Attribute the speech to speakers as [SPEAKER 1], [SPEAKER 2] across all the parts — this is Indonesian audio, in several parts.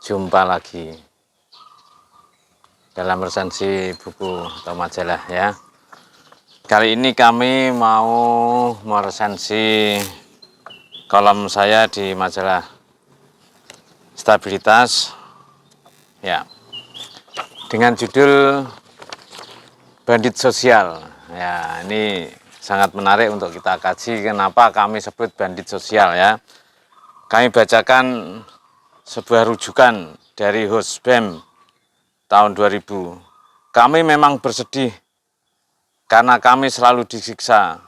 [SPEAKER 1] Jumpa lagi dalam resensi buku atau majalah ya. Kali ini kami mau meresensi kolom saya di majalah Stabilitas ya, dengan judul Bandit Sosial. Ya, ini sangat menarik untuk kita kaji kenapa kami sebut bandit sosial ya. Kami bacakan sebuah rujukan dari host BEM tahun 2000. Kami memang bersedih karena kami selalu disiksa.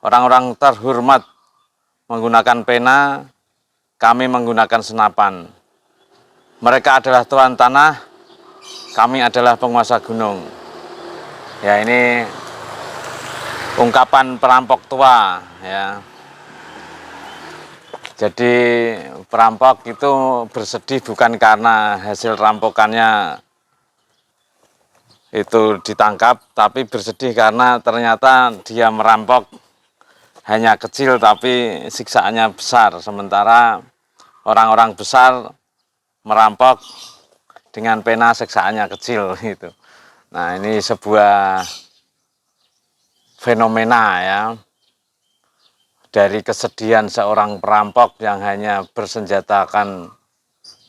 [SPEAKER 1] Orang-orang terhormat menggunakan pena, kami menggunakan senapan. Mereka adalah tuan tanah, kami adalah penguasa gunung. Ya, ini ungkapan perampok tua ya. Jadi perampok itu bersedih bukan karena hasil rampokannya itu ditangkap, tapi bersedih karena ternyata dia merampok hanya kecil tapi siksaannya besar. Sementara orang-orang besar merampok dengan pena siksaannya kecil gitu. Nah, ini sebuah fenomena ya, dari kesedihan seorang perampok yang hanya bersenjatakan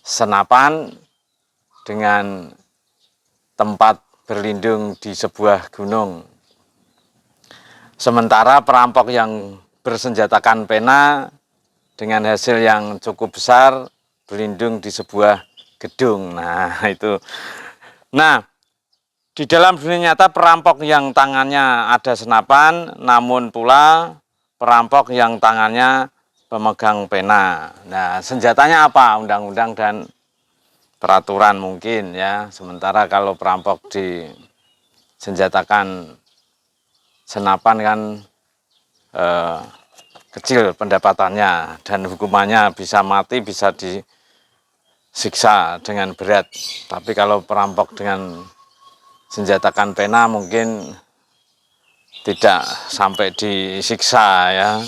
[SPEAKER 1] senapan dengan tempat berlindung di sebuah gunung. Sementara perampok yang bersenjatakan pena dengan hasil yang cukup besar berlindung di sebuah gedung. Nah, itu. Nah, di dalam dunia nyata perampok yang tangannya ada senapan, namun pula perampok yang tangannya pemegang pena. Nah, senjatanya apa? Undang-undang dan peraturan mungkin ya. Sementara kalau perampok disenjatakan senapan kan kecil pendapatannya dan hukumannya bisa mati, bisa disiksa dengan berat. Tapi kalau perampok dengan senjatakan pena mungkin tidak sampai disiksa ya.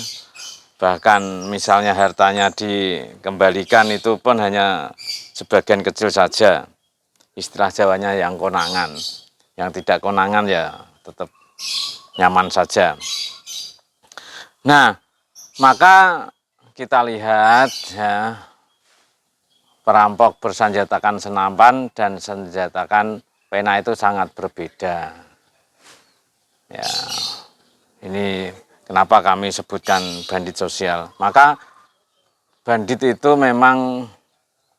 [SPEAKER 1] Bahkan misalnya hartanya dikembalikan itu pun hanya sebagian kecil saja. Istilah Jawanya yang konangan. Yang tidak konangan ya tetap nyaman saja. Nah, maka kita lihat ya, perampok bersenjatakan senapan dan senjatakan pena itu sangat berbeda. Ya, ini kenapa kami sebutkan bandit sosial. Maka bandit itu memang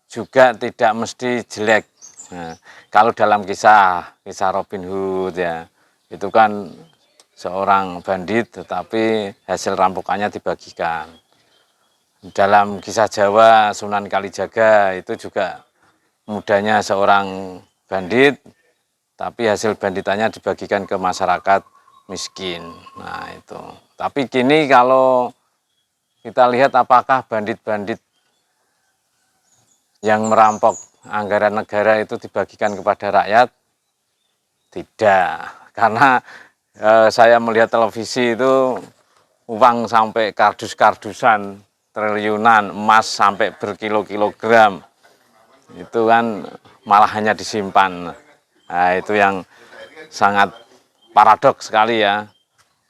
[SPEAKER 1] juga tidak mesti jelek. Nah, kalau dalam kisah Robin Hood ya, itu kan seorang bandit tetapi hasil rampokannya dibagikan. Dalam kisah Jawa Sunan Kalijaga itu juga mudanya seorang bandit, tapi hasil banditannya dibagikan ke masyarakat miskin. Nah itu. Tapi kini kalau kita lihat apakah bandit-bandit yang merampok anggaran negara itu dibagikan kepada rakyat? Tidak. Karena saya melihat televisi itu uang sampai kardus-kardusan, triliunan, emas sampai berkilo-kilogram. Itu kan malah hanya disimpan. Nah, itu yang sangat paradoks sekali ya.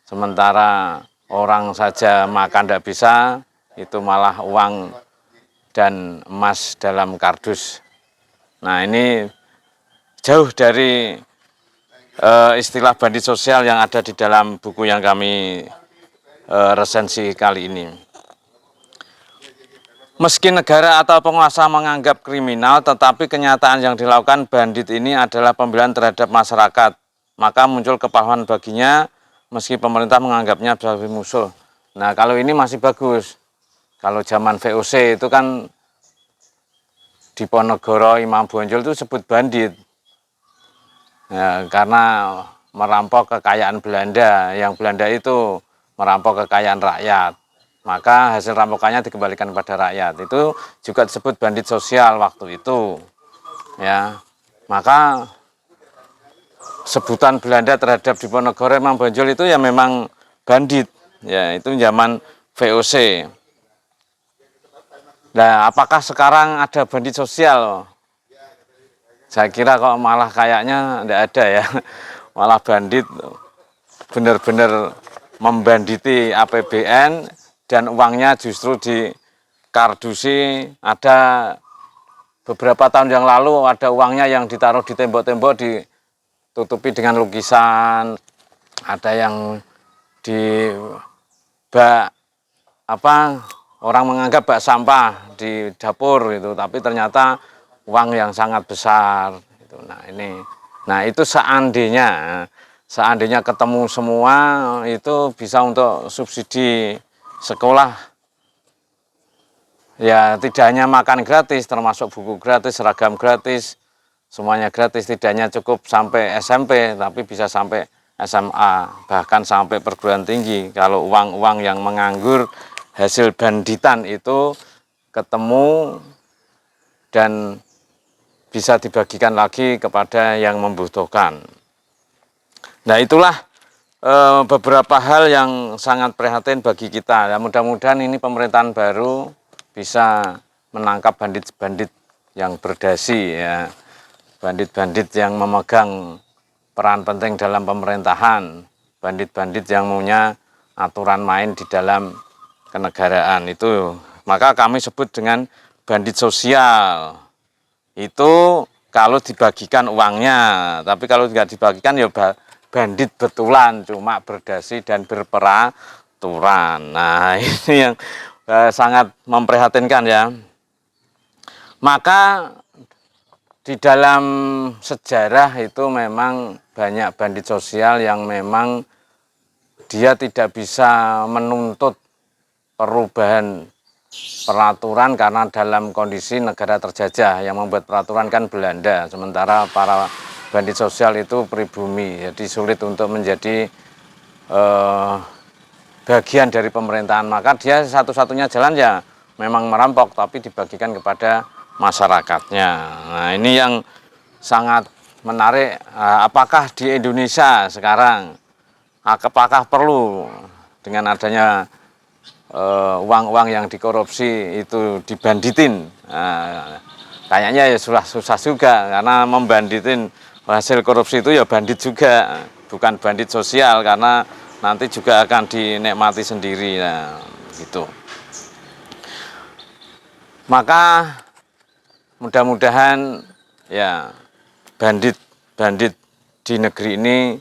[SPEAKER 1] Sementara orang saja makan tidak bisa, itu malah uang dan emas dalam kardus. Nah, ini jauh dari istilah bandit sosial yang ada di dalam buku yang kami resensi kali ini. Meski negara atau penguasa menganggap kriminal, tetapi kenyataan yang dilakukan bandit ini adalah pembelaan terhadap masyarakat. Maka muncul kepahlawanan baginya, meski pemerintah menganggapnya sebagai musuh. Nah, kalau ini masih bagus. Kalau zaman VOC itu kan di Ponorogo, Imam Bonjol itu sebut bandit. Ya, karena merampok kekayaan Belanda, yang Belanda itu merampok kekayaan rakyat. Maka hasil rampokannya dikembalikan kepada rakyat. Itu juga disebut bandit sosial waktu itu. Ya, maka sebutan Belanda terhadap Diponegoro Imam Bonjol itu ya memang bandit. Ya, itu zaman VOC. Nah, apakah sekarang ada bandit sosial? Saya kira kok malah kayaknya enggak ada ya, malah bandit benar-benar membanditi APBN dan uangnya justru dikardusi. Ada beberapa tahun yang lalu ada uangnya yang ditaruh di tembok-tembok ditutupi dengan lukisan, ada yang di bak orang menganggap bak sampah di dapur itu, tapi ternyata uang yang sangat besar itu. Nah itu seandainya ketemu semua itu bisa untuk subsidi sekolah, ya tidak hanya makan gratis, termasuk buku gratis, seragam gratis, semuanya gratis. Tidak hanya cukup sampai SMP, tapi bisa sampai SMA, bahkan sampai perguruan tinggi. Kalau uang-uang yang menganggur hasil banditan itu ketemu dan bisa dibagikan lagi kepada yang membutuhkan. Nah itulah beberapa hal yang sangat prihatin bagi kita. Ya, mudah-mudahan ini pemerintahan baru bisa menangkap bandit-bandit yang berdasi, ya, bandit-bandit yang memegang peran penting dalam pemerintahan, bandit-bandit yang punya aturan main di dalam kenegaraan itu. Maka kami sebut dengan bandit sosial. Itu kalau dibagikan uangnya, tapi kalau tidak dibagikan ya bandit betulan, cuma berdasi dan berperaturan. Nah ini yang sangat memprihatinkan ya. Maka di dalam sejarah itu memang banyak bandit sosial yang memang dia tidak bisa menuntut perubahan peraturan karena dalam kondisi negara terjajah. Yang membuat peraturan kan Belanda, sementara para bandit sosial itu pribumi, jadi sulit untuk menjadi bagian dari pemerintahan. Maka dia satu-satunya jalan ya memang merampok, tapi dibagikan kepada masyarakatnya. Nah ini yang sangat menarik. Apakah di Indonesia sekarang, apakah perlu dengan adanya uang-uang yang dikorupsi itu dibanditin? Kayaknya ya susah juga, karena membanditin hasil korupsi itu ya bandit juga, bukan bandit sosial, karena nanti juga akan dinikmati sendiri. Nah, gitu. Maka mudah-mudahan ya bandit-bandit di negeri ini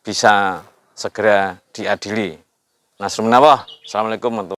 [SPEAKER 1] bisa segera diadili. Nasrul Minallah. Assalamualaikum warahmatullahi wabarakatuh.